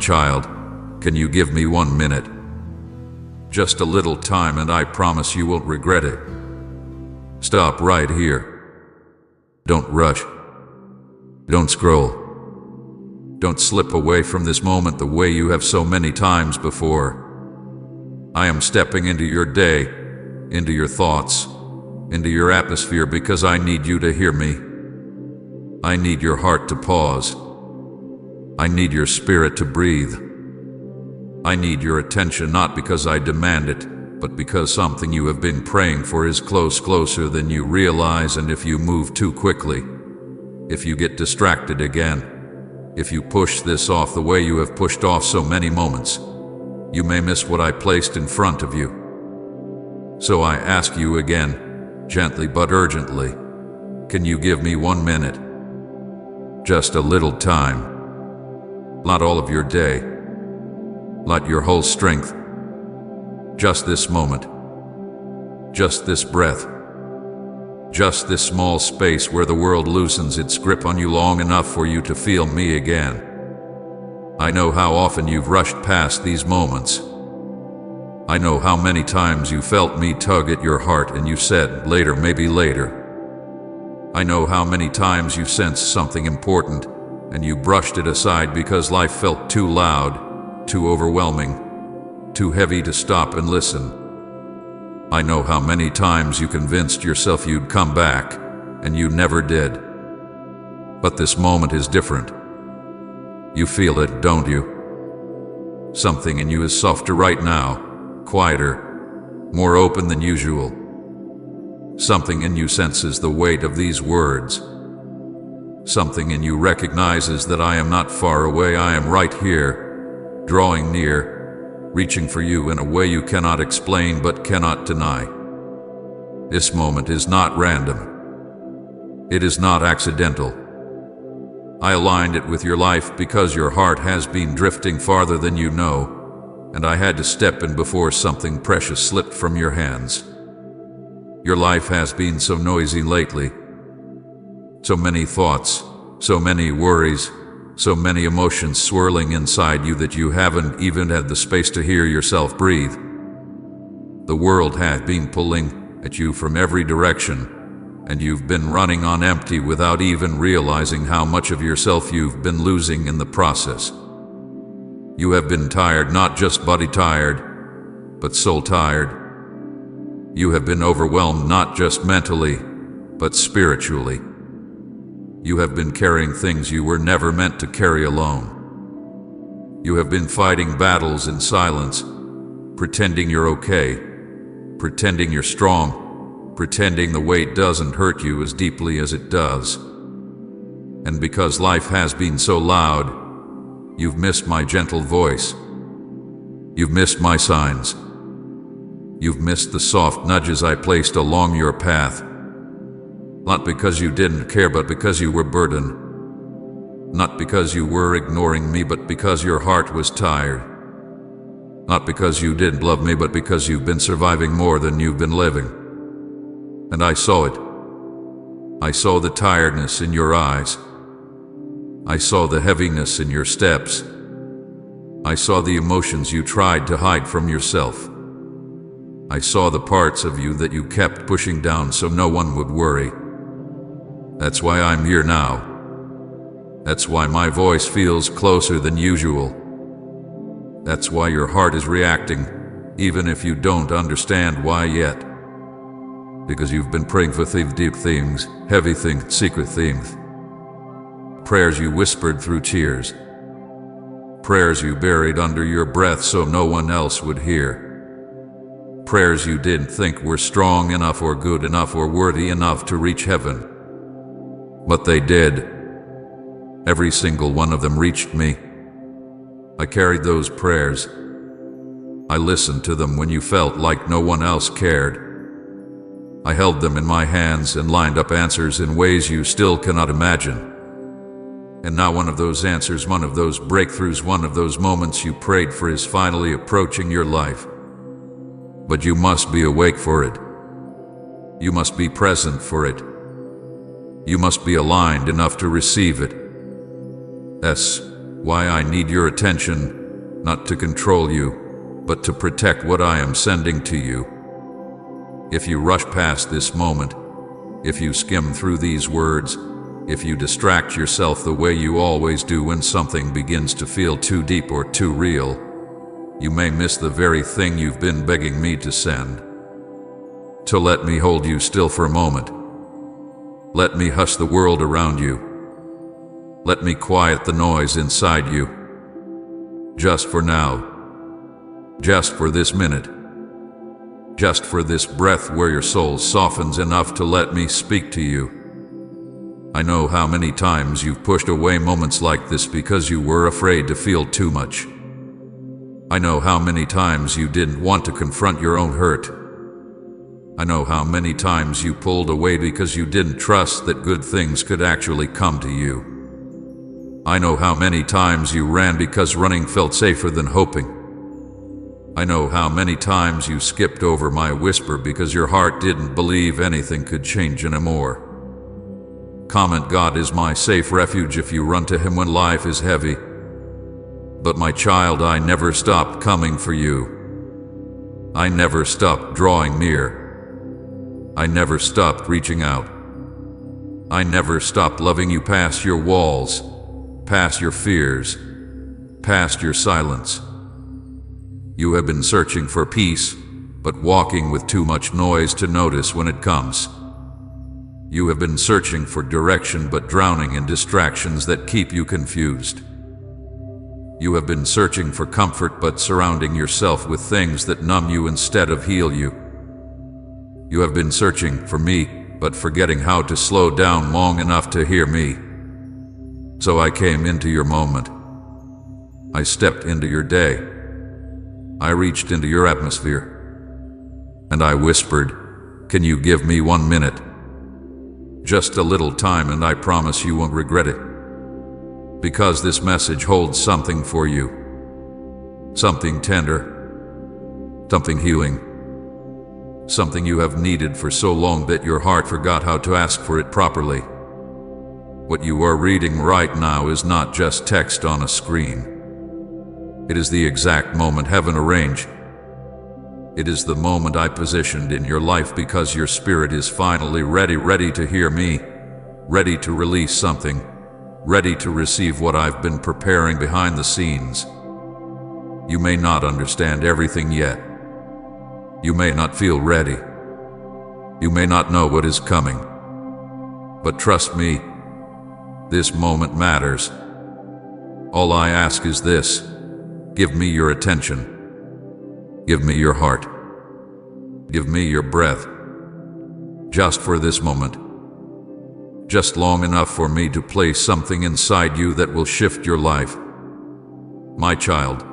child, can you give me 1 minute? Just a little time, and I promise you won't regret it. Stop right here. Don't rush. Don't scroll. Don't slip away from this moment the way you have so many times before. I am stepping into your day, into your thoughts, into your atmosphere, because I need you to hear me. I need your heart to pause. I need your spirit to breathe. I need your attention, not because I demand it, but because something you have been praying for is closer than you realize. And if you move too quickly, if you get distracted again, if you push this off the way you have pushed off so many moments, you may miss what I placed in front of you. So I ask you again, gently but urgently, can you give me 1 minute? Just a little time. Not all of your day. Not your whole strength. Just this moment. Just this breath. Just this small space where the world loosens its grip on you long enough for you to feel me again. I know how often you've rushed past these moments. I know how many times you felt me tug at your heart and you said, later, maybe later. I know how many times you sensed something important and you brushed it aside because life felt too loud, too overwhelming, too heavy to stop and listen. I know how many times you convinced yourself you'd come back, and you never did. But this moment is different. You feel it, don't you? Something in you is softer right now, quieter, more open than usual. Something in you senses the weight of these words. Something in you recognizes that I am not far away, I am right here, drawing near, reaching for you in a way you cannot explain but cannot deny. This moment is not random. It is not accidental. I aligned it with your life because your heart has been drifting farther than you know, and I had to step in before something precious slipped from your hands. Your life has been so noisy lately. So many thoughts, so many worries, so many emotions swirling inside you that you haven't even had the space to hear yourself breathe. The world has been pulling at you from every direction, and you've been running on empty without even realizing how much of yourself you've been losing in the process. You have been tired, not just body tired, but soul tired. You have been overwhelmed, not just mentally, but spiritually. You have been carrying things you were never meant to carry alone. You have been fighting battles in silence, pretending you're okay, pretending you're strong, pretending the weight doesn't hurt you as deeply as it does. And because life has been so loud, you've missed my gentle voice. You've missed my signs. You've missed the soft nudges I placed along your path. Not because you didn't care, but because you were burdened. Not because you were ignoring me, but because your heart was tired. Not because you didn't love me, but because you've been surviving more than you've been living. And I saw it. I saw the tiredness in your eyes. I saw the heaviness in your steps. I saw the emotions you tried to hide from yourself. I saw the parts of you that you kept pushing down so no one would worry. That's why I'm here now. That's why my voice feels closer than usual. That's why your heart is reacting, even if you don't understand why yet. Because you've been praying for deep things, heavy things, secret things. Prayers you whispered through tears. Prayers you buried under your breath so no one else would hear. Prayers you didn't think were strong enough or good enough or worthy enough to reach heaven. But they did. Every single one of them reached me. I carried those prayers. I listened to them when you felt like no one else cared. I held them in my hands and lined up answers in ways you still cannot imagine. And now one of those answers, one of those breakthroughs, one of those moments you prayed for is finally approaching your life. But you must be awake for it. You must be present for it. You must be aligned enough to receive it. Yes, Why I need your attention, not to control you, but to protect what I am sending to you. If you rush past this moment, if you skim through these words, if you distract yourself the way you always do when something begins to feel too deep or too real, you may miss the very thing you've been begging me to send. So let me hold you still for a moment. Let me hush the world around you. Let me quiet the noise inside you. Just for now. Just for this minute. Just for this breath where your soul softens enough to let me speak to you. I know how many times you've pushed away moments like this because you were afraid to feel too much. I know how many times you didn't want to confront your own hurt. I know how many times you pulled away because you didn't trust that good things could actually come to you. I know how many times you ran because running felt safer than hoping. I know how many times you skipped over my whisper because your heart didn't believe anything could change anymore. Comment, God is my safe refuge if you run to him when life is heavy. But my child, I never stopped coming for you. I never stopped drawing near. I never stopped reaching out. I never stopped loving you past your walls, past your fears, past your silence. You have been searching for peace, but walking with too much noise to notice when it comes. You have been searching for direction, but drowning in distractions that keep you confused. You have been searching for comfort, but surrounding yourself with things that numb you instead of heal you. You have been searching for me, but forgetting how to slow down long enough to hear me. So I came into your moment. I stepped into your day. I reached into your atmosphere. And I whispered, can you give me 1 minute? Just a little time, and I promise you won't regret it. Because this message holds something for you. Something tender. Something healing. Something you have needed for so long that your heart forgot how to ask for it properly. What you are reading right now is not just text on a screen. It is the exact moment heaven arranged. It is the moment I positioned in your life because your spirit is finally ready to hear me, ready to release something, ready to receive what I've been preparing behind the scenes. You may not understand everything yet. You may not feel ready. You may not know what is coming. But trust me, this moment matters. All I ask is this: give me your attention. Give me your heart. Give me your breath. Just for this moment. Just long enough for me to place something inside you that will shift your life. My child,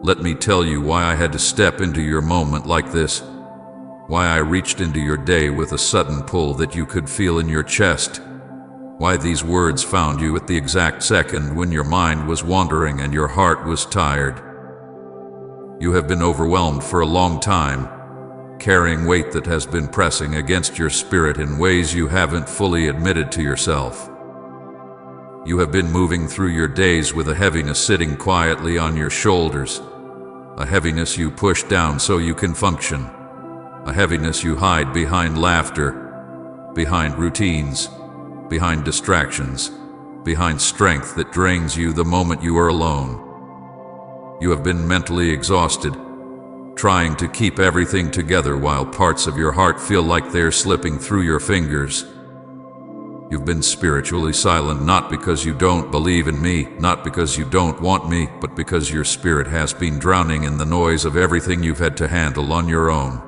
let me tell you why I had to step into your moment like this. Why I reached into your day with a sudden pull that you could feel in your chest. Why these words found you at the exact second when your mind was wandering and your heart was tired. You have been overwhelmed for a long time, carrying weight that has been pressing against your spirit in ways you haven't fully admitted to yourself. You have been moving through your days with a heaviness sitting quietly on your shoulders, a heaviness you push down so you can function, a heaviness you hide behind laughter, behind routines, behind distractions, behind strength that drains you the moment you are alone. You have been mentally exhausted, trying to keep everything together while parts of your heart feel like they're slipping through your fingers. You've been spiritually silent, not because you don't believe in me, not because you don't want me, but because your spirit has been drowning in the noise of everything you've had to handle on your own.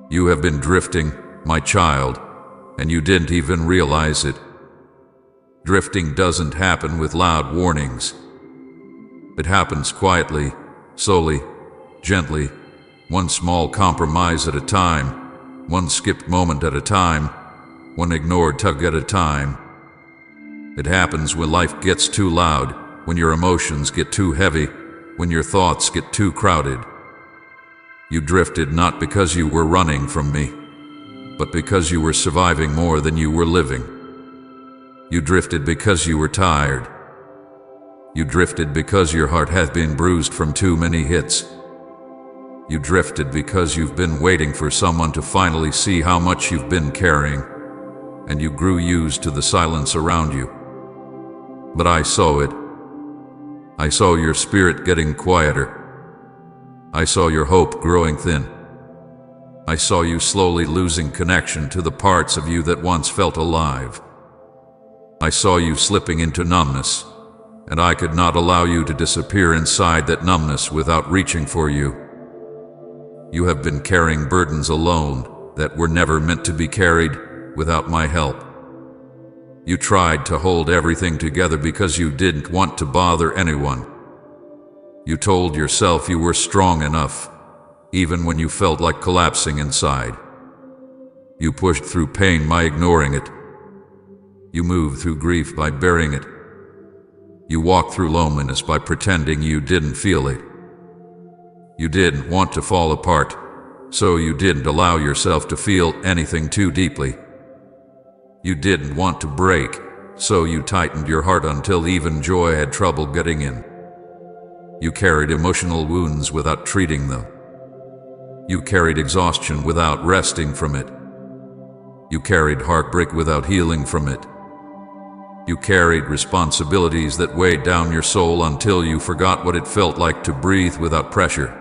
You have been drifting, my child, and you didn't even realize it. Drifting doesn't happen with loud warnings. It happens quietly, slowly, gently, one small compromise at a time, one skipped moment at a time, one ignored tug at a time. It happens when life gets too loud, when your emotions get too heavy, when your thoughts get too crowded. You drifted not because you were running from me, but because you were surviving more than you were living. You drifted because you were tired. You drifted because your heart has been bruised from too many hits. You drifted because you've been waiting for someone to finally see how much you've been carrying, and you grew used to the silence around you. But I saw it. I saw your spirit getting quieter. I saw your hope growing thin. I saw you slowly losing connection to the parts of you that once felt alive. I saw you slipping into numbness, and I could not allow you to disappear inside that numbness without reaching for you. You have been carrying burdens alone that were never meant to be carried without my help. You tried to hold everything together because you didn't want to bother anyone. You told yourself you were strong enough, even when you felt like collapsing inside. You pushed through pain by ignoring it. You moved through grief by burying it. You walked through loneliness by pretending you didn't feel it. You didn't want to fall apart, so you didn't allow yourself to feel anything too deeply. You didn't want to break, so you tightened your heart until even joy had trouble getting in. You carried emotional wounds without treating them. You carried exhaustion without resting from it. You carried heartbreak without healing from it. You carried responsibilities that weighed down your soul until you forgot what it felt like to breathe without pressure.